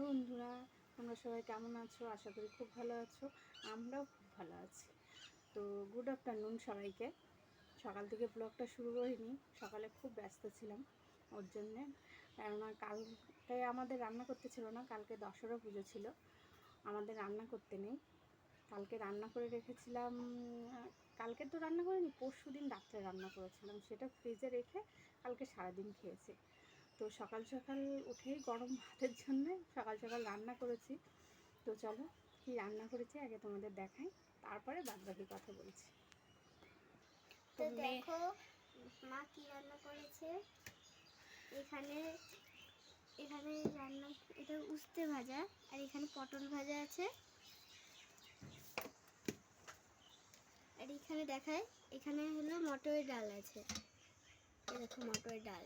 বন্ধুরা, তোমরা সবাই কেমন আছো? আশা করি খুব ভালো আছো। আমরাও খুব ভালো আছি। তো গুড আফটারনুন সবাইকে। সকাল থেকে ব্লগটা শুরু করিনি, সকালে খুব ব্যস্ত ছিলাম ওর জন্যে। কেননা কালকে আমাদের রান্না করতে ছিল না, কালকে দশরা পুজো ছিল, আমাদের রান্না করতে নেই। কালকে রান্না করে রেখেছিলাম, কালকে তো রান্না করিনি, পরশু দিন রাত্রে রান্না করেছিলাম, সেটা ফ্রিজে রেখে কালকে সারাদিন খেয়েছি। তো সকাল সকাল উঠেই গরম ভাতের জন্য সকাল সকাল রান্না করেছি। তো চলো কি রান্না করেছি আগে তোমাদের দেখাই, তারপরে বাদবাকি কথা বলছি। তো দেখো মা কি রান্না করেছে। এখানে এখানে রান্না, এটা উস্তে ভাজা, আর এখানে পটল ভাজা আছে। আর এখানে দেখায়, এখানে হলো মটরের ডাল আছে। এই দেখো মটরের ডাল।